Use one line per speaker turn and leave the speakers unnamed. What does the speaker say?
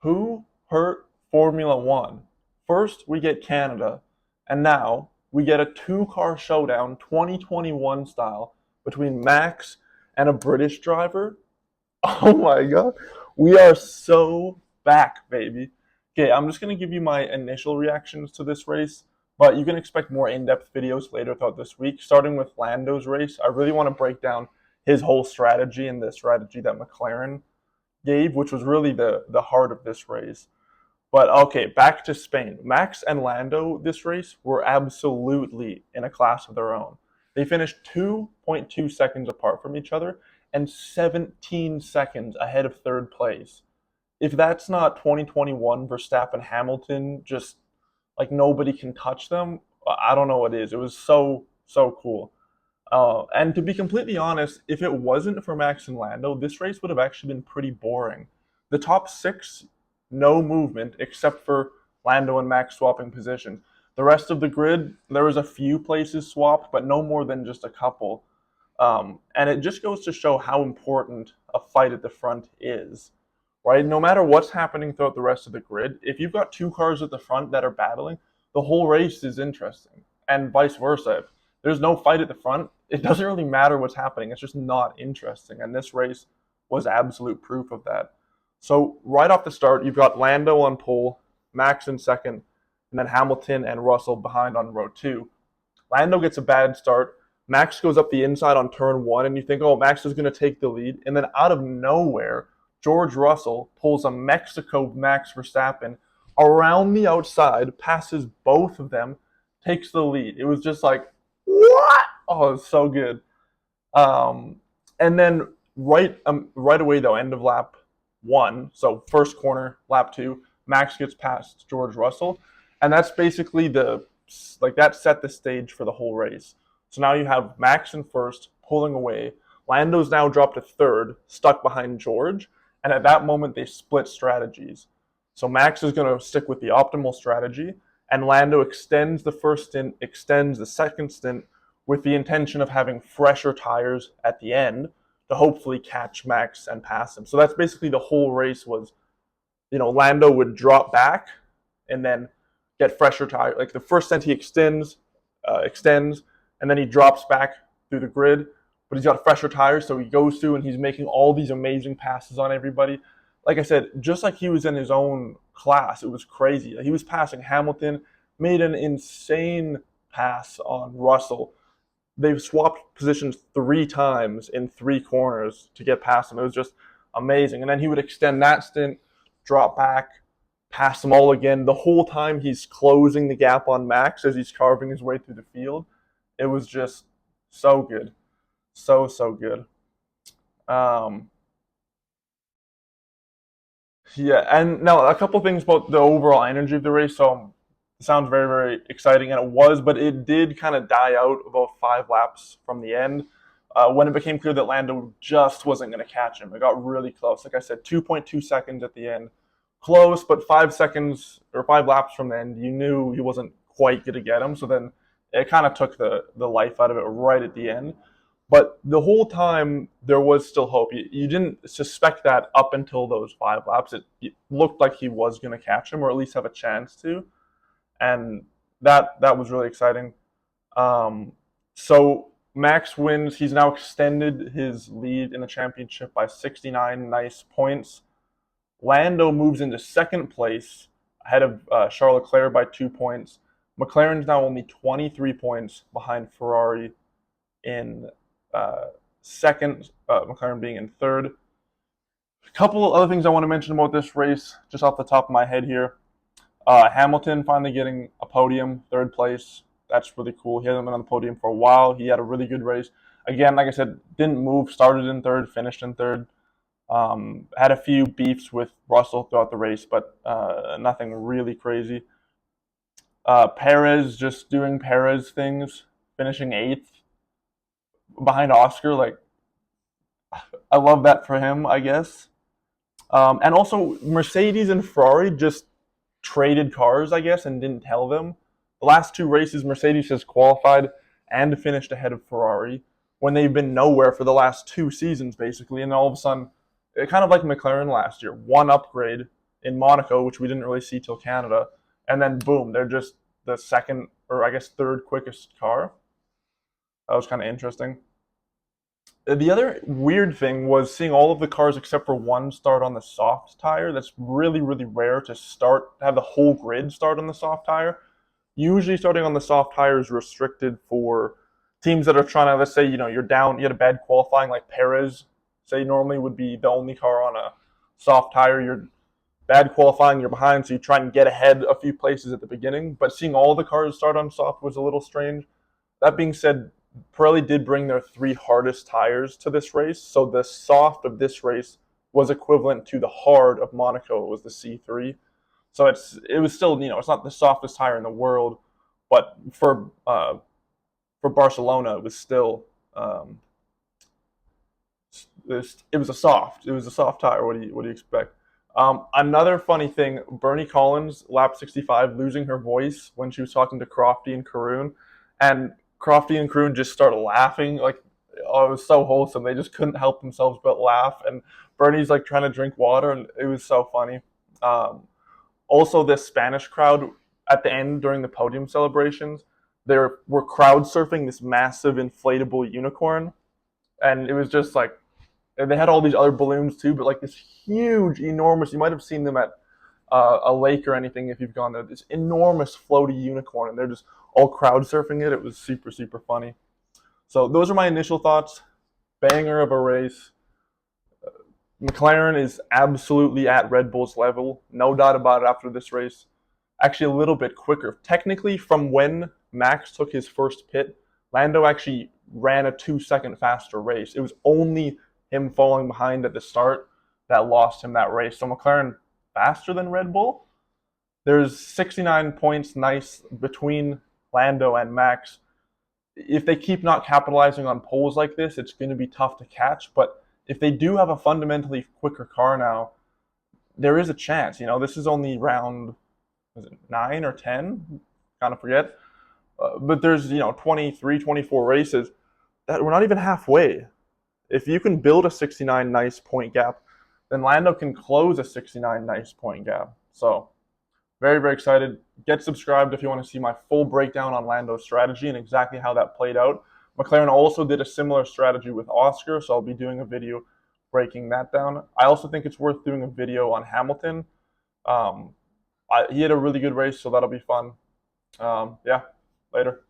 Who hurt Formula One? First, we get Canada, and now we get a two-car showdown, 2021 style, between Max and a British driver. Oh my god, we are so back, baby. Okay, I'm just gonna give you my initial reactions to this race, but you can expect more in-depth videos later throughout this week. Starting with Lando's race, I really want to break down his whole strategy and the strategy that McLaren gave, which was really the heart of this race. But okay, back to Spain. Max and Lando this race were absolutely in a class of their own. They finished 2.2 seconds apart from each other and 17 seconds ahead of third place. If that's not 2021 Verstappen Hamilton, just like nobody can touch them, I don't know what is. It was so cool. And to be completely honest, if it wasn't for Max and Lando, this race would have actually been pretty boring. The top six, no movement except for Lando and Max swapping positions. The rest of the grid, there was a few places swapped, but no more than just a couple. And it just goes to show how important a fight at the front is, right? No matter what's happening throughout the rest of the grid, if you've got two cars at the front that are battling, the whole race is interesting, and vice versa. If there's no fight at the front, it doesn't really matter what's happening. It's just not interesting, and this race was absolute proof of that. So right off the start, you've got Lando on pole, Max in second, and then Hamilton and Russell behind on row two. Lando gets a bad start. Max goes up the inside on turn one, and you think, oh, Max is going to take the lead. And then out of nowhere, George Russell pulls a Mexico Max Verstappen around the outside, passes both of them, takes the lead. It was just like, what? Oh, it was so good. And then right away though, end of lap one, so first corner, lap two, Max gets past George Russell, and that's basically that set the stage for the whole race. So now you have Max in first, pulling away. Lando's now dropped to third, stuck behind George, and at that moment they split strategies. So Max is going to stick with the optimal strategy, and Lando extends the first stint, extends the second stint with the intention of having fresher tires at the end to hopefully catch Max and pass him. So that's basically the whole race was, Lando would drop back and then get fresher tires. Like the first stint he extends, and then he drops back through the grid, but he's got fresher tires, so he goes through and he's making all these amazing passes on everybody. Like I said, just like he was in his own class, it was crazy. He was passing Hamilton, made an insane pass on Russell. They've swapped positions 3 times in 3 corners to get past him. It was just amazing. And then he would extend that stint, drop back, pass them all again. The whole time he's closing the gap on Max as he's carving his way through the field. It was just so good. So good. Yeah, and now a couple things about the overall energy of the race. So it sounds very, very exciting, and it was, but it did kind of die out about 5 laps from the end when it became clear that Lando just wasn't going to catch him. It got really close. Like I said, 2.2 seconds at the end. Close, but 5 seconds or 5 laps from the end, you knew he wasn't quite going to get him. So then it kind of took the life out of it right at the end. But the whole time, there was still hope. You didn't suspect that up until those 5 laps. It looked like he was going to catch him, or at least have a chance to. And that was really exciting. So Max wins. He's now extended his lead in the championship by 69 nice points. Lando moves into second place, ahead of Charles Leclerc by 2 points. McLaren's now only 23 points behind Ferrari in second, McLaren being in third. A couple of other things I want to mention about this race, just off the top of my head here. Hamilton finally getting a podium, third place. That's really cool. He hasn't been on the podium for a while. He had a really good race. Again, like I said, didn't move, started in third, finished in third. Had a few beefs with Russell throughout the race, but nothing really crazy. Perez just doing Perez things, finishing 8th behind Oscar. Like, I love that for him, I guess. And also, Mercedes and Ferrari just traded cars, I guess, and didn't tell them. The last 2 races, Mercedes has qualified and finished ahead of Ferrari when they've been nowhere for the last 2 seasons, basically. And all of a sudden, kind of like McLaren last year, one upgrade, in Monaco, which we didn't really see till Canada, and then boom, they're just the second or I guess third quickest car. That was kind of interesting. The other weird thing was seeing all of the cars except for one start on the soft tire. That's really, really rare to have the whole grid start on the soft tire. Usually starting on the soft tire is restricted for teams that are trying to, let's say, you're down, you had a bad qualifying, like Perez, say normally would be the only car on a soft tire. You're bad qualifying, you're behind, so you try and get ahead a few places at the beginning. But seeing all the cars start on soft was a little strange. That being said, Pirelli did bring their three hardest tires to this race, so the soft of this race was equivalent to the hard of Monaco. It was the C3. So it was still, it's not the softest tire in the world, but for Barcelona it was still it was a soft tire. What do you expect? Another funny thing, Bernie Collins, lap 65, losing her voice when she was talking to Crofty and Karoon, and Crofty and Karoon just started laughing. Like, oh, it was so wholesome. They just couldn't help themselves but laugh. And Bernie's like trying to drink water, and it was so funny. Also, this Spanish crowd at the end during the podium celebrations, they were crowd surfing this massive inflatable unicorn, and it was just like, and they had all these other balloons too, but like this huge, enormous. You might have seen them at a lake or anything if you've gone there. This enormous floaty unicorn, and they're just all crowd surfing it. It was super, super funny. So those are my initial thoughts. Banger of a race. McLaren is absolutely at Red Bull's level, no doubt about it after this race. Actually, a little bit quicker. Technically, from when Max took his first pit, Lando actually ran a 2-second faster race. It was only him falling behind at the start that lost him that race. So McLaren faster than Red Bull. There's 69 points nice between Lando and Max. If they keep not capitalizing on poles like this, it's going to be tough to catch. But if they do have a fundamentally quicker car now, there is a chance. This is only round, was it 9 or 10? Kind of forget. But there's, 23, 24 races that we're not even halfway. If you can build a 69 nice point gap, then Lando can close a 69 nice point gap. So very, very excited. Get subscribed if you want to see my full breakdown on Lando's strategy and exactly how that played out. McLaren also did a similar strategy with Oscar, so I'll be doing a video breaking that down. I also think it's worth doing a video on Hamilton. He had a really good race, so that'll be fun. Yeah, later.